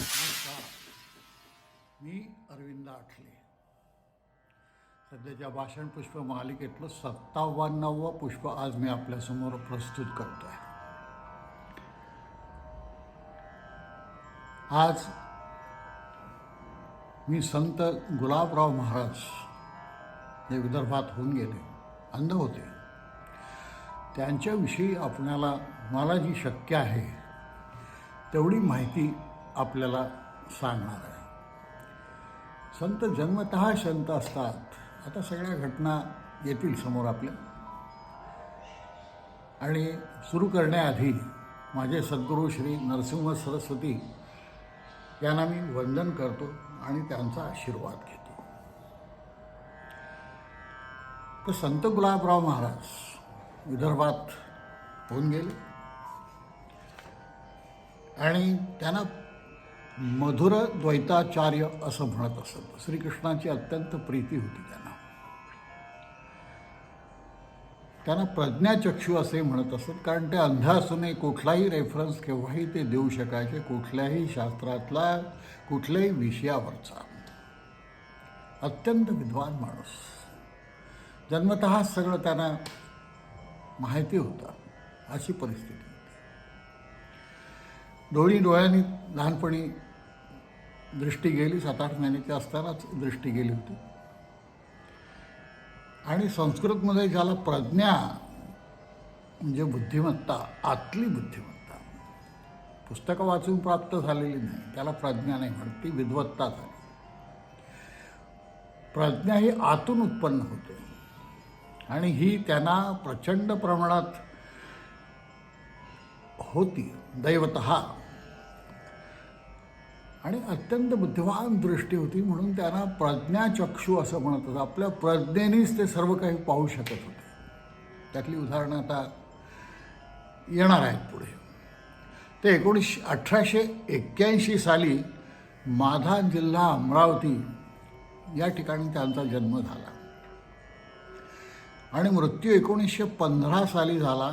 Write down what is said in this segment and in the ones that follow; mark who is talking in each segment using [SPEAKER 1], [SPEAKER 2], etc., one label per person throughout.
[SPEAKER 1] नमस्कार. मी अरविंद आठले. सध्याच्या भाषण पुष्प मालिकेतलं 57वं पुष्प आज मी आपल्यासमोर प्रस्तुत करतो आहे. आज मी संत गुलाबराव महाराज जे विदर्भात होऊन गेले, अंध होते, त्यांच्याविषयी मला जी शक्य आहे तेवढी माहिती आपल्याला सांगणार आहे. संत जन्मतः संत असतात. आता सगळ्या घटना येतील समोर आपल्या. आणि सुरू करण्याआधी माझे सद्गुरू श्री नरसिंह सरस्वती यांना मी वंदन करतो आणि त्यांचा आशीर्वाद घेतो. तर संत गुलाबराव महाराज विदर्भात होऊन गेले आणि त्यांना मधुर द्वैताचार्य असं म्हणत असत. श्रीकृष्णाची अत्यंत प्रीती होती त्यांना प्रज्ञाचक्षू असे म्हणत असत, कारण ते अंध असूनही कुठलाही रेफरन्स केव्हाही ते देऊ शकायचे, कुठल्याही शास्त्रातला कुठल्याही विषयावरचा. अत्यंत विद्वान माणूस. जन्मतः सगळं त्यांना माहिती होतं, अशी परिस्थिती होती. डोळ्यांनी लहानपणी दृष्टी गेली. 7-8 महिन्याची असतानाच दृष्टी गेली होती. आणि संस्कृतमध्ये ज्याला प्रज्ञा म्हणजे बुद्धिमत्ता, आतली बुद्धिमत्ता, पुस्तकं वाचून प्राप्त झालेली नाही, त्याला प्रज्ञा नाही म्हणत, ती विद्वत्ता झाली. प्रज्ञा ही आतून उत्पन्न होते आणि ही त्यांना प्रचंड प्रमाणात होती दैवतः. आणि अत्यंत बुद्धिवान दृष्टी होती, म्हणून त्यांना प्रज्ञाचक्षू असं म्हणत होतं. आपल्या प्रज्ञेनेच ते सर्व काही पाहू शकत होते. त्यातली उदाहरणं आता येणार आहेत पुढे. ते 1881 साली माढा जिल्हा अमरावती या ठिकाणी त्यांचा जन्म झाला आणि मृत्यू 1915 साली झाला.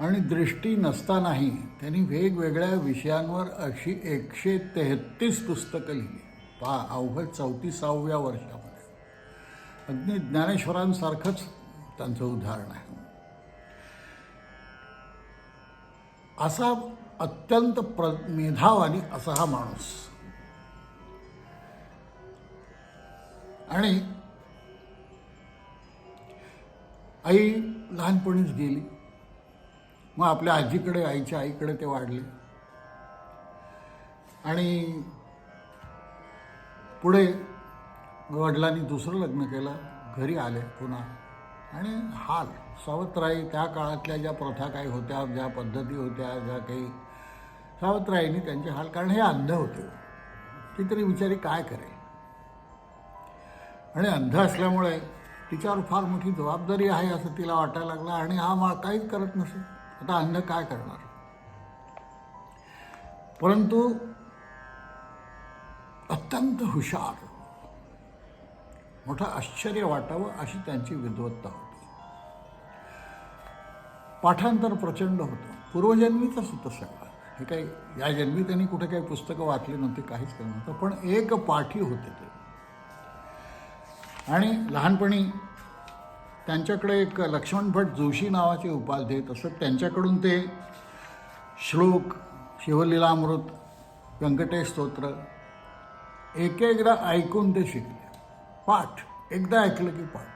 [SPEAKER 1] आणि दृष्टी नसतानाही त्यांनी वेगवेगळ्या विषयांवर अशी 133 पुस्तकं लिहिली. अवघड 34व्या वर्षामध्ये. अगदी ज्ञानेश्वरांसारखंच त्यांचं उदाहरण आहे. असा अत्यंत मेधावानी असा हा माणूस. आणि आई लहानपणीच गेली. मग आपल्या आजीकडे, आईच्या आईकडे ते वाढले. आणि पुढे वडिलांनी दुसरं लग्न केलं, घरी आले पुन्हा. आणि हाल सावत्राई, त्या काळातल्या ज्या प्रथा काही होत्या, ज्या पद्धती होत्या, ज्या काही, सावत्राईंनी त्यांचे हाल, कारण हे अंध होते. ती तरी बिचारी काय करेल. आणि अंध असल्यामुळे तिच्यावर फार मोठी जबाबदारी आहे असं तिला वाटायला लागलं. आणि हा काहीच करत नसेल, आता अंध काय करणार. परंतु अत्यंत हुशार, मोठं आश्चर्य वाटावं अशी त्यांची विद्वत्ता होती. पाठांतर प्रचंड होतं. पूर्वजन्मीचंच होतं सगळं. हे काही या जन्मी त्यांनी कुठे काही पुस्तकं वाचली नव्हती, काहीच केलं नव्हतं, पण एक पाठी होते ते. आणि लहानपणी त्यांच्याकडे एक लक्ष्मण भट जोशी नावाचे उपाध्ये असत. त्यांच्याकडून ते श्लोक, शिवलीलामृत, व्यंकटेश स्तोत्र एकदा ऐकून ते शिकले. पाठ एकदा ऐकलं की पाठ,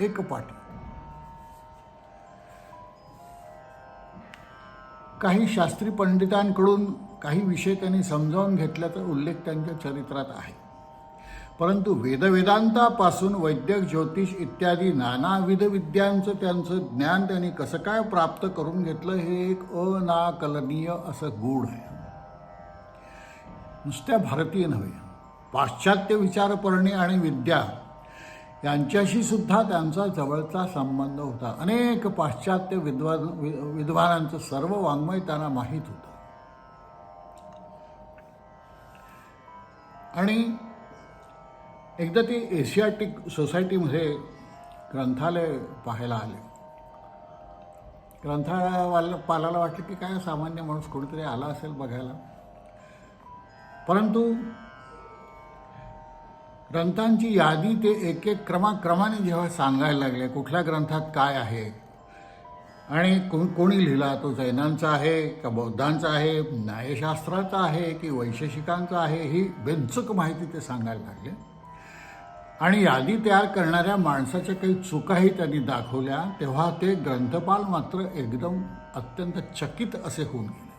[SPEAKER 1] एक पाठी. काही शास्त्री पंडितांकडून काही विषय त्यांनी समजावून घेतल्याचा उल्लेख त्यांच्या चरित्रात आहे. परंतु वेदांतापासून वैद्यक, ज्योतिष इत्यादी नानाविध विद्यांचं त्यांचं ज्ञान त्यांनी कसं काय प्राप्त करून घेतलं, हे एक अनाकलनीय असं गूढ आहे. नुसत्या भारतीय नव्हे, पाश्चात्य विचारसरणी आणि विद्या यांच्याशी सुद्धा त्यांचा जवळचा संबंध होता. अनेक पाश्चात्य विद्वानांचं सर्व वाङ्मय त्यांना माहीत होतं. आणि एकदा ते एशियाटिक सोसायटीमध्ये ग्रंथालय पाहायला आले. ग्रंथालयाला पालाला वाटलं की काय सामान्य माणूस कोणीतरी आला असेल बघायला. परंतु ग्रंथांची यादी ते एक एक क्रमाक्रमाने जेव्हा सांगायला लागले, कुठल्या ग्रंथात काय आहे आणि कोणी लिहिला, तो जैनांचा आहे का बौद्धांचा आहे, न्यायशास्त्राचा आहे की वैशेषिकांचा आहे, ही बेंचूक माहिती ते सांगायला लागले. आणि यादी तयार करणाऱ्या माणसाच्या काही चुकाही त्यांनी दाखवल्या. तेव्हा ते ग्रंथपाल मात्र एकदम अत्यंत चकित असे होऊन गेले.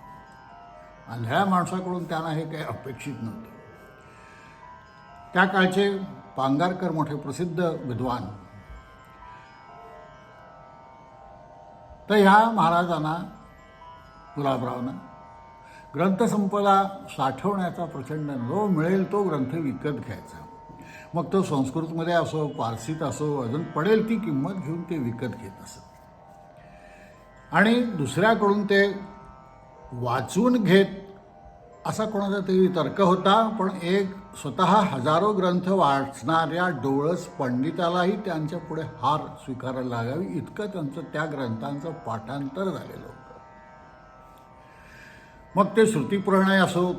[SPEAKER 1] आंधळ्या माणसाकडून त्यांना हे काही अपेक्षित नव्हते. त्या काळचे पांगारकर मोठे प्रसिद्ध विद्वान, तर ह्या महाराजांना, गुलाबरावना, ग्रंथसंपदा साठवण्याचा प्रचंड, जो मिळेल तो ग्रंथ विकत घ्यायचा. मग तो संस्कृतमध्ये असो, पारसीत असो, अजून पडेल ती किंमत घेऊन ते विकत घेत असत. आणि दुसऱ्याकडून ते वाचून घेत असा कोणाचा तरी तर्क होता. पण एक स्वतः हजारो ग्रंथ वाचणाऱ्या डोळस पंडितालाही त्यांच्या पुढे हार स्वीकारायला लागावी इतकं त्यांचं त्या ग्रंथांचं पाठांतर झालेलं होतं. मग ते श्रुतिपुराणे असो,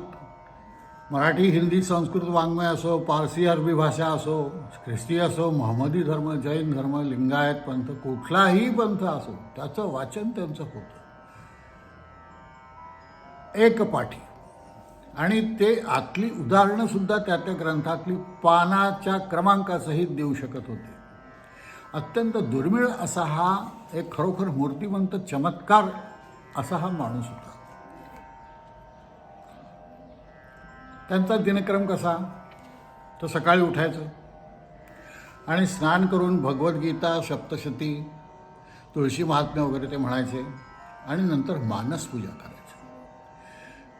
[SPEAKER 1] मराठी, हिंदी, संस्कृत वाङ्मय असो, पारसी, अरबी भाषा असो, ख्रिस्ती असो, महम्मदी धर्म, जैन धर्म, लिंगायत पंथ, कुठलाही पंथ असो, त्याचं वाचन त्यांचं होतं एकपाठी. आणि ते आतली उदाहरणंसुद्धा त्या ग्रंथातली पानाच्या क्रमांकासहित देऊ शकत होते. अत्यंत दुर्मिळ असा हा एक खरोखर मूर्तिमंत चमत्कार असा हा माणूस होता. त्यांचा दिनक्रम कसा, तर सकाळी उठायचं आणि स्नान करून भगवद्गीता, सप्तशती, तुळशी महात्म्य वगैरे ते म्हणायचे आणि नंतर मानसपूजा करायची.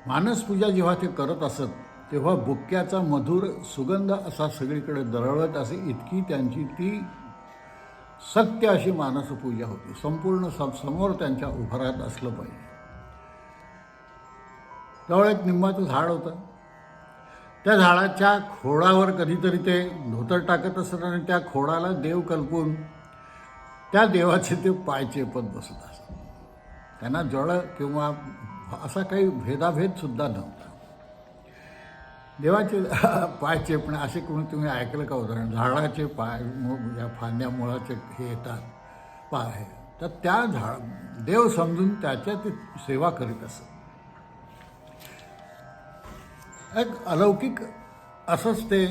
[SPEAKER 1] मानसपूजा जेव्हा ते करत असत तेव्हा बुक्क्याचा मधुर सुगंध असा सगळीकडे दरवळत असे. इतकी त्यांची ती सत्य अशी मानसपूजा होती. संपूर्ण समोर त्यांच्या उभारात असलं पाहिजे. जवळ एक निंबाचं झाड होतं. त्या झाडाच्या खोडावर कधीतरी ते धोतर टाकत असत आणि त्या खोडाला देव कल्पून त्या देवाचे ते पाय चेपत बसत असत. त्यांना जळ किंवा असा काही भेदाभेदसुद्धा नव्हता. देवाचे पाय चेपणे असे कोणी तुम्ही ऐकलं का उदाहरण? झाडाचे पाय, या फांद्या मुळाचे हे येतात पाय, तर त्या देव समजून त्याच्या ते सेवा करीत असत. एक अलौकिक असंच ते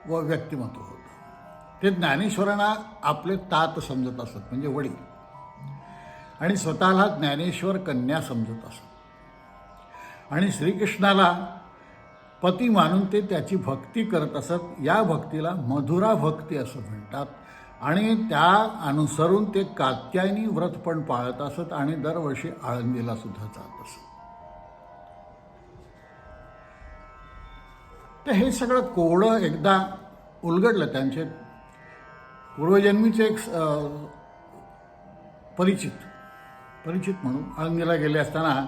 [SPEAKER 1] व्यक्तिमत्व होतं. ते ज्ञानेश्वरांना आपले तात समजत असत, म्हणजे वडील, आणि स्वतःला ज्ञानेश्वर कन्या समजत असत. आणि श्रीकृष्णाला पती मानून ते त्याची भक्ती करत असत. या भक्तीला मधुरा भक्ती असं म्हणतात. आणि त्या अनुसरून ते कात्यायनी व्रत पण पाळत असत आणि दरवर्षी आळंदीला सुद्धा जात असत. तर हे सगळं कोडं एकदा उलगडलं. त्यांचे पूर्वजन्मीचे एक परिचित म्हणून आळंदीला गेले असताना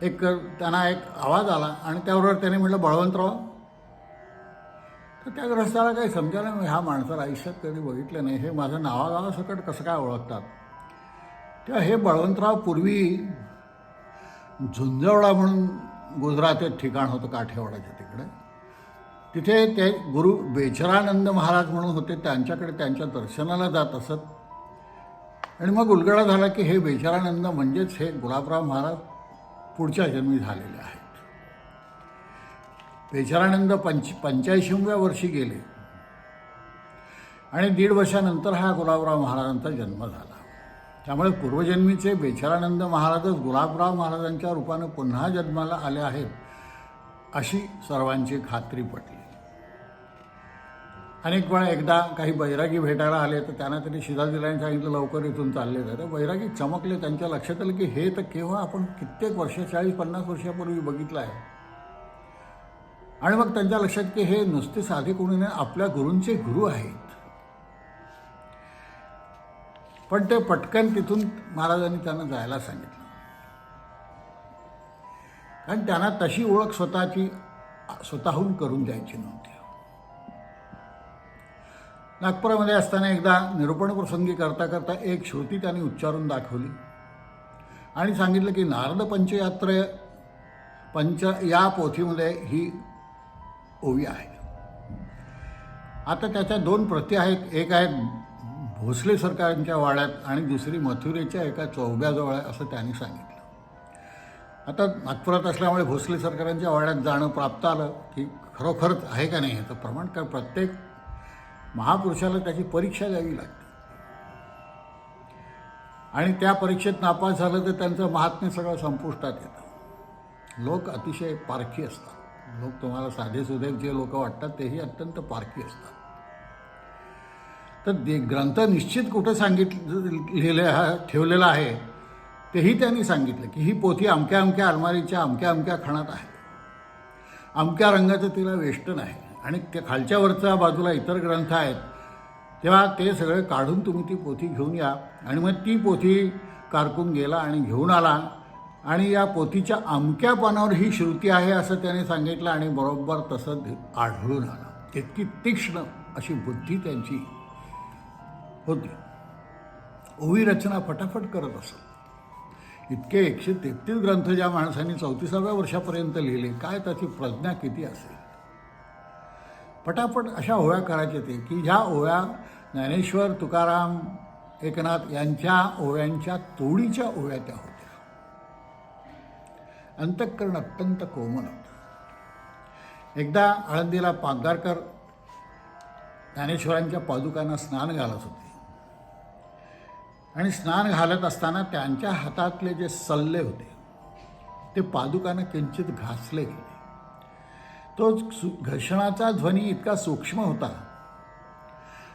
[SPEAKER 1] त्यांना एक आवाज आला आणि त्याबरोबर त्याने म्हटलं, बळवंतराव. तर त्या ग्रस्ताला काही समजायला नाही, ह्या माणसाला आयुष्यात कधी बघितलं नाही, हे माझं नावागावासकट कसं काय ओळखतात. तेव्हा हे बळवंतराव पूर्वी झुंजवडा म्हणून गुजरात एक ठिकाण होतं काठेवाडाच्या तिकडे. तिथे ते गुरु बेचरानंद महाराज म्हणून होते, त्यांच्याकडे त्यांच्या दर्शनाला जात असत. आणि मग उलगडा झाला की हे बेचरानंद म्हणजेच हे गुलाबराव महाराज पुढच्या जन्मी झालेले आहेत. बेचरानंद 85व्या वर्षी गेले आणि 1.5 वर्षानंतर हा गुलाबराव महाराजांचा जन्म झाला. त्यामुळे पूर्वजन्मीचे बेचरानंद महाराजच गुलाबराव महाराजांच्या रूपानं पुन्हा जन्माला आले आहेत अशी सर्वांची खात्री पटली. अनेक वेळा एकदा काही बैरागी भेटायला आले तर त्यांना तरी शिदाजीरावांनी सांगितलं, लवकर इथून चालले तर बैरागी चमकले. त्यांच्या लक्षात आलं की हे तर केव्हा आपण कित्येक वर्ष, 40-50 वर्षापूर्वी बघितलं आहे. आणि मग त्यांच्या लक्षात की हे नुसते साधे कोणी नाही, आपल्या गुरूंचे गुरु आहेत. पण ते पटकन तिथून महाराजांनी त्यांना जायला सांगितलं, कारण त्यांना तशी ओळख स्वतःहून करून द्यायची नव्हती. नागपुरामध्ये असताना एकदा निरूपण प्रसंगी करता करता एक श्रुती त्यांनी उच्चारून दाखवली आणि सांगितलं की नारद पंचयात्रे या पोथीमध्ये ही ओवी आहे. आता त्याच्या 2 प्रती आहेत. एक आहे भोसले सरकारांच्या वाड्यात आणि दुसरी मथुरेच्या एका चौब्याजवळ आहे असं त्यांनी सांगितलं. आता नागपुरात असल्यामुळे भोसले सरकारांच्या वाड्यात जाणं प्राप्त आलं की खरोखरच आहे का नाही याचं प्रमाण, कारण प्रत्येक महापुरुषाला त्याची परीक्षा द्यावी लागते आणि त्या परीक्षेत नापास झालं तर त्यांचं महात्म्य सगळं संपुष्टात येतं. लोक अतिशय पारखी असतात. लोक तुम्हाला साधेसुधे जे लोक वाटतात तेही अत्यंत पारखी असतात. तर ग्रंथ निश्चित कुठं ठेवलेला आहे तेही त्यांनी सांगितलं की ही पोथी अमक्या अमक्या अलमारीच्या अमक्या अमक्या खणात आहे, अमक्या रंगाचं तिला वेष्टन आहे आणि त्या खालच्या वरच्या बाजूला इतर ग्रंथ आहेत. तेव्हा ते सगळे काढून तुम्ही ती पोथी घेऊन या. आणि मग ती पोथी कारकून गेला आणि घेऊन आला आणि या पोथीच्या अमक्या पानावर ही श्रुती आहे असं त्याने सांगितलं आणि बरोबर तसं आढळून आलं. इतकी तीक्ष्ण अशी बुद्धी त्यांची होती. ओवी रचना फटाफट करत असत. इतके 133 ग्रंथ ज्या माणसांनी 34व्या वर्षापर्यंत लिहिले, काय त्याची प्रज्ञा किती असेल. पटापट अशा ओव्या करायचे ते की ह्या ओव्या ज्ञानेश्वर, तुकाराम, एकनाथ यांच्या ओव्यांच्या तोडीच्या ओव्या त्या होत्या. अंतःकरण अत्यंत कोमल होतं. एकदा आळंदीला पांगारकर ज्ञानेश्वरांच्या पादुकांना स्नान घालत होते आणि स्नान घालत असताना त्यांच्या हातातले जे सल्ले होते ते पादुकांना किंचित घासले गेले. तो घर्षणाचा ध्वनी इतका सूक्ष्म होता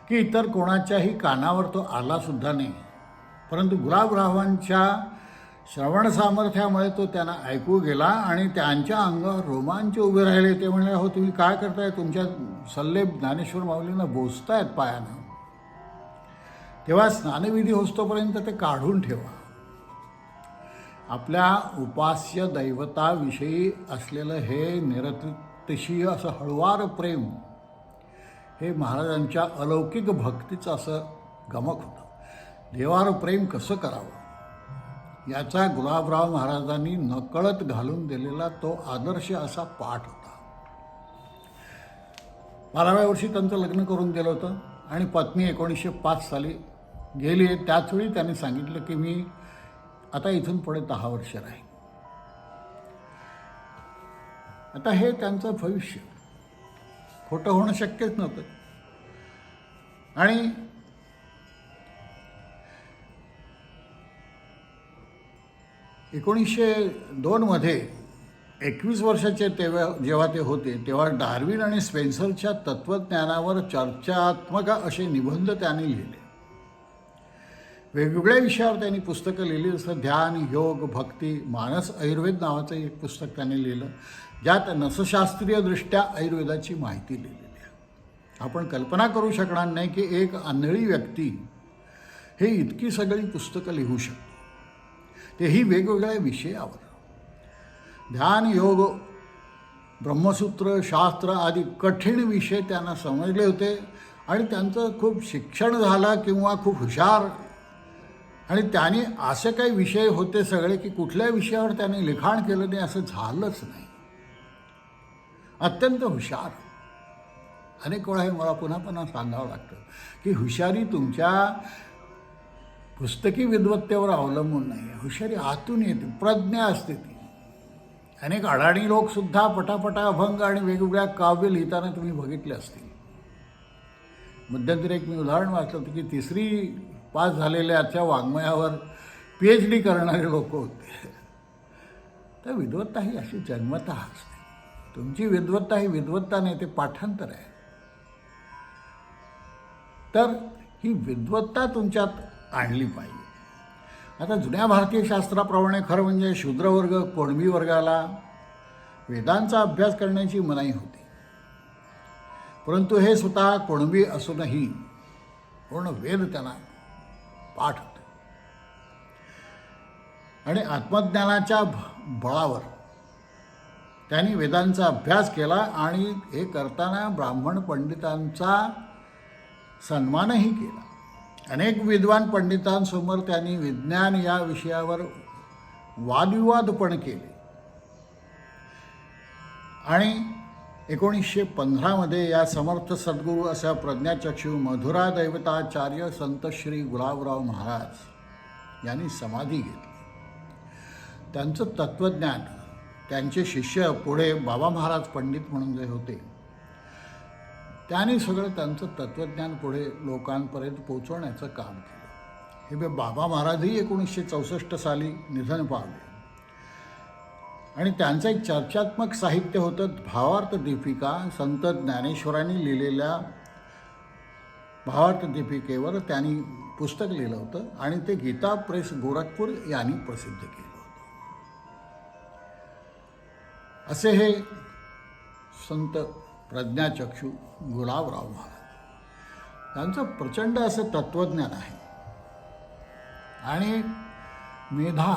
[SPEAKER 1] की इतर कोणाच्याही कानावर तो आलासुद्धा नाही, परंतु गुलाबरावांच्या श्रवण सामर्थ्यामुळे तो त्यांना ऐकू गेला आणि त्यांच्या अंगावर रोमांच उभे राहिले. ते म्हणले, हो तुम्ही काय करताय, तुमच्या सल्ले ज्ञानेश्वर माऊलींना बोचतायत पायानं. तेव्हा स्नानविधी होस्तोपर्यंत ते काढून ठेवा. आपल्या उपास्य दैवताविषयी असलेलं हे निरतिशय असं हळुवार प्रेम हे महाराजांच्या अलौकिक भक्तीचं असं गमक होतं. देवावर प्रेम कसं करावं याचा गुलाबराव महाराजांनी नकळत घालून दिलेला तो आदर्श असा पाठ होता. 12व्या वर्षी त्यांचं लग्न करून दिलं होतं आणि पत्नी 1905 साली गेली. त्याचवेळी त्यांनी सांगितलं की मी आता इथून पुढे 10 वर्ष राहीन. आता हे त्यांचं भविष्य खोटं होणं शक्यच नव्हतं. आणि एकोणीसशे 2मध्ये 21 वर्षाचे जेव्हा ते होते तेव्हा डार्विन आणि स्पेन्सरच्या तत्त्वज्ञानावर चर्चात्मक असे निबंध त्यांनी लिहिले. वेगवेगळ्या विषयावर त्यांनी पुस्तकं लिहिली, जसं ध्यान, योग, भक्ती, मानस आयुर्वेद नावाचं एक पुस्तक त्यांनी लिहिलं ज्यात नसशास्त्रीयदृष्ट्या आयुर्वेदाची माहिती लिहिलेली आहे. आपण कल्पना करू शकणार नाही की एक आंधळी व्यक्ती हे इतकी सगळी पुस्तकं लिहू शकते, तेही वेगवेगळ्या विषयावर. ध्यान, योग, ब्रह्मसूत्र, शास्त्र आदी कठीण विषय त्यांना समजले होते आणि त्यांचं खूप शिक्षण झालं किंवा खूप हुशार आणि त्यांनी असे काही विषय होते सगळे की कुठल्या विषयावर त्यांनी लिखाण केलं नाही असं झालंच नाही. अत्यंत हुशार. अनेक वेळा हे मला पुन्हा पुन्हा सांगावं लागतं की हुशारी तुमच्या पुस्तकी विद्वत्तेवर अवलंबून नाही आहे. हुशारी आतून येते, प्रज्ञा असते ती. अनेक अडाणी लोकसुद्धा पटापटा अभंग आणि वेगवेगळ्या काव्य लिहिताना तुम्ही बघितले असतील. मध्यंतरी एक मी उदाहरण वाचलं होतं की 3री पास झालेल्याच्या वाङ्मयावर PhD करणारे लोक होते. तर विद्वत्ता ही अशी जन्मतः असते. तुमची विद्वत्ता ही विद्वत्ता नाही, ते पाठांतर आहे. तर ही विद्वत्ता तुमच्यात आणली पाहिजे. आता जुन्या भारतीय शास्त्राप्रमाणे खरं म्हणजे शूद्रवर्ग, कोणबी वर्गाला वेदांचा अभ्यास करण्याची मनाई होती, परंतु हे स्वतः कोणबी असूनही पूर्ण वेद त्यांना पाठ होते आणि आत्मज्ञानाच्या बळावर त्यांनी वेदांचा अभ्यास केला आणि हे करताना ब्राह्मण पंडितांचा सन्मानही केला. अनेक विद्वान पंडितांसमोर त्यांनी विज्ञान या विषयावर वादविवाद पण केले. आणि 1915 या समर्थ सद्गुरू अशा प्रज्ञाचक्षू मधुरा दैवताचार्य संत श्री गुलाबराव महाराज यांनी समाधी घेतली. त्यांचं तत्त्वज्ञान त्यांचे शिष्य पुढे बाबा महाराज पंडित म्हणून जे होते त्यांनी सगळं त्यांचं तत्त्वज्ञान पुढे लोकांपर्यंत पोचवण्याचं काम केलं. हे बाबा महाराजही 1964 साली निधन पावले आणि त्यांचं एक चर्चात्मक साहित्य होतं भावार्थ दीपिका. संत ज्ञानेश्वरांनी लिहिलेल्या भावार्थ दीपिकेवर त्यांनी पुस्तक लिहिलं होतं आणि ते गीता प्रेस गोरखपूर यांनी प्रसिद्ध केलं होतं. असे हे संत प्रज्ञाचक्षू गुलाबराव महाराज. त्यांचं प्रचंड असं तत्त्वज्ञान आहे आणि मेधा.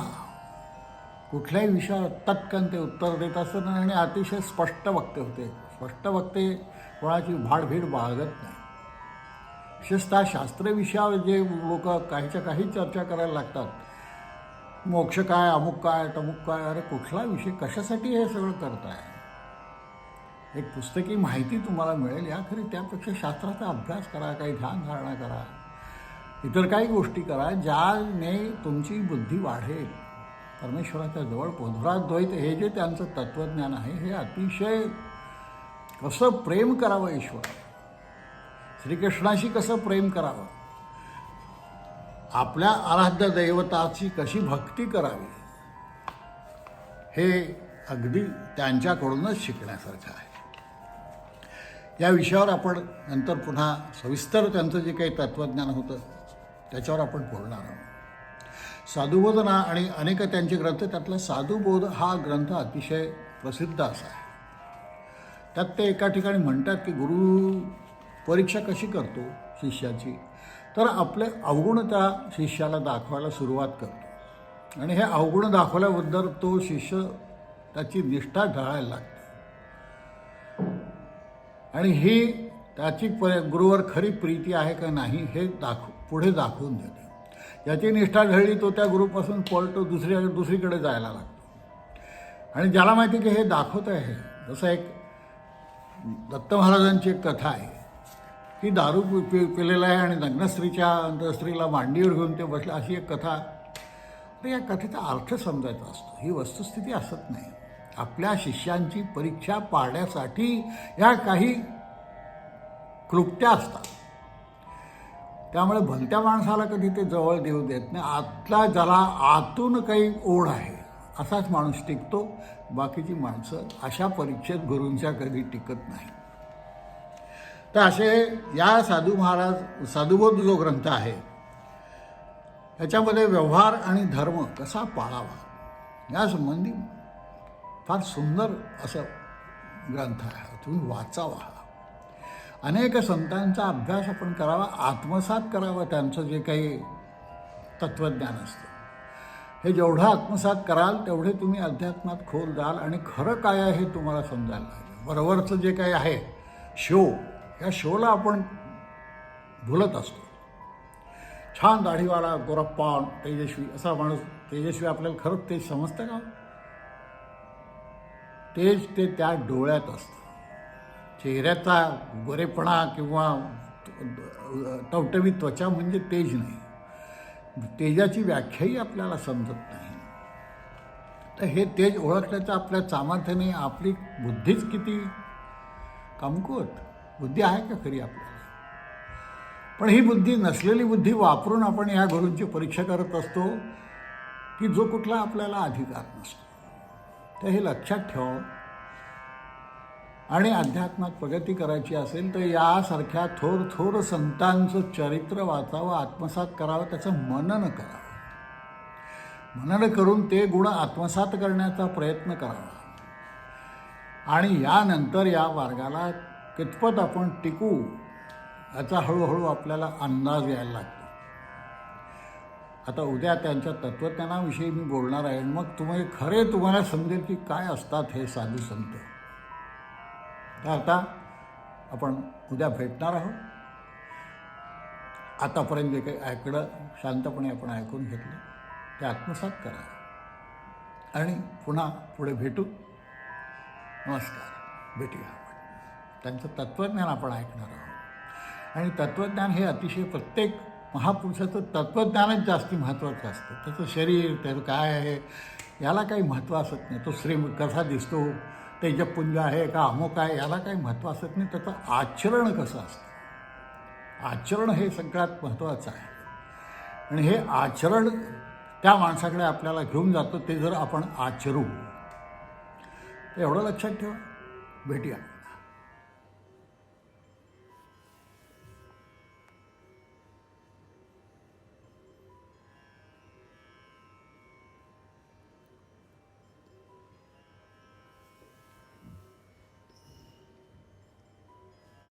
[SPEAKER 1] कुठल्याही विषयावर तत्कन ते उत्तर देत असत आणि अतिशय स्पष्ट वक्ते होते. स्पष्ट वक्ते कोणाची भाडभीड बाळगत नाही. विशेषतः शास्त्रीय विषयावर जे लोक काहीच्या काही चर्चा करायला लागतात, मोक्ष काय, अमुक काय, तमुक काय, अरे कुठला विषय कशासाठी हे सगळं करताय? एक पुस्तकी माहिती तुम्हाला मिळेल या खरी, त्यापेक्षा शास्त्राचा अभ्यास करा, काही ध्यानधारणा करा, इतर काही गोष्टी करा ज्याने तुमची बुद्धी वाढेल, परमेश्वराच्या जवळ मधुराद्वैत हे जे त्यांचं तत्त्वज्ञान आहे हे अतिशय कसं प्रेम करावं ईश्वर, श्रीकृष्णाशी कसं प्रेम करावं, आपल्या आराध्य दैवताची कशी भक्ती करावी, हे अगदी त्यांच्याकडूनच शिकण्यासारखं आहे. या विषयावर आपण नंतर पुन्हा सविस्तर त्यांचं जे काही तत्त्वज्ञान होतं त्याच्यावर आपण बोलणार आहोत. साधुबोध आणि अनेक त्यांचे ग्रंथ, त्यातला साधुबोध हा ग्रंथ अतिशय प्रसिद्ध असा आहे. त्यात ते एका ठिकाणी म्हणतात की गुरु परीक्षा कशी करतो शिष्याची, तर आपले अवगुण त्या शिष्याला दाखवायला सुरुवात करतो आणि हे अवगुण दाखवल्याबद्दल तो शिष्य त्याची निष्ठा ढाळायला लागतो आणि ही त्याची गुरुवर खरी प्रीती आहे का नाही हे पुढे दाखवून देते. ज्याची निष्ठा ढळली तो त्या गुरुपासून पळतो, दुसरीकडे जायला लागतो. आणि ज्याला माहिती की हे दाखवत आहे, जसं एक दत्त महाराजांची एक कथा आहे की दारू पिलेला आहे आणि नग्न स्त्रीला मांडीवर घेऊन ते बसले, अशी एक कथा. तर या कथेचा अर्थ समजायचा असतो, ही वस्तुस्थिती असत नाही. आपल्या शिष्यांची परीक्षा पाडण्यासाठी या काही क्लुप्त्या असतात. त्यामुळे भलत्या माणसाला कधी ते जवळ देऊ देत नाही. आतला ज्याला आतून काही ओढ आहे असाच माणूस टिकतो. बाकीची माणसं अशा परीक्षेत गुरूंच्या कधी टिकत नाही. तर असे या साधुबोध जो ग्रंथ आहे याच्यामध्ये व्यवहार आणि धर्म कसा पाळावा यासंबंधी फार सुंदर असं ग्रंथ आहे. तुम्ही वाचावा. अनेक संतांचा अभ्यास आपण करावा, आत्मसात करावा. त्यांचं जे काही तत्त्वज्ञान असतं हे जेवढं आत्मसात कराल तेवढे तुम्ही अध्यात्मात खोल जाल आणि खरं काय आहे हे तुम्हाला समजायला लागेल. बरोबरचं जे काही आहे शो, या शोला आपण भुलत असतो. छान दाढीवाला गोरप्पा तेजस्वी असा माणूस, तेजस्वी आपल्याला खरंच तेज समजतं का? तेज ते त्या डोळ्यात असतं. चेहऱ्याचा गोरेपणा किंवा टवटवीत त्वचा म्हणजे तेज नाही. तेजाची व्याख्याही आपल्याला समजत नाही. तर हे तेज ओळखण्याचं आपल्या सामर्थ्याने आपली बुद्धीच किती कमकुवत. बुद्धी आहे का खरी आपल्याला? पण ही बुद्धी, नसलेली बुद्धी वापरून आपण ह्या गुरूंची परीक्षा करत असतो की जो कुठला आपल्याला अधिकार नसतो. तर हे लक्षात ठेवा. आणि अध्यात्मात प्रगती करायची असेल तर यासारख्या थोर संतांचं चरित्र वाचावं, आत्मसात करावं, त्याचं मनन करावं. मनन करून ते गुण आत्मसात करण्याचा प्रयत्न करावा आणि यानंतर या मार्गाला कितपत आपण टिकू याचा हळूहळू आपल्याला अंदाज यायला लागतो. आता उद्या त्यांच्या तत्त्वज्ञानाविषयी मी बोलणार आहे. मग तुम्हाला समजेल की काय असतात हे साधू संत. तर आता आपण उद्या भेटणार आहोत. आतापर्यंत जे काही ऐकलं शांतपणे आपण ऐकून घेतलं ते आत्मसात करा आणि पुन्हा पुढे भेटू. नमस्कार. भेटूया आपण. त्यांचं तत्त्वज्ञान आपण ऐकणार आहोत. आणि तत्त्वज्ञान हे अतिशय प्रत्येक महापुरुषाचं तत्त्वज्ञानच जास्ती महत्त्वाचं असतं. त्याचं शरीर त्याचं काय आहे याला काही महत्त्व असत नाही. तो श्री कसा दिसतो, तेजपुंज आहे का अमुक आहे याला काही महत्त्व असत नाही. त्याचं आचरण कसं असतं, आचरण हे सगळ्यात महत्त्वाचं आहे. आणि हे आचरण त्या माणसाकडे आपल्याला घेऊन जातं, ते जर आपण आचरू. तर एवढं लक्षात ठेवा. भेटूया.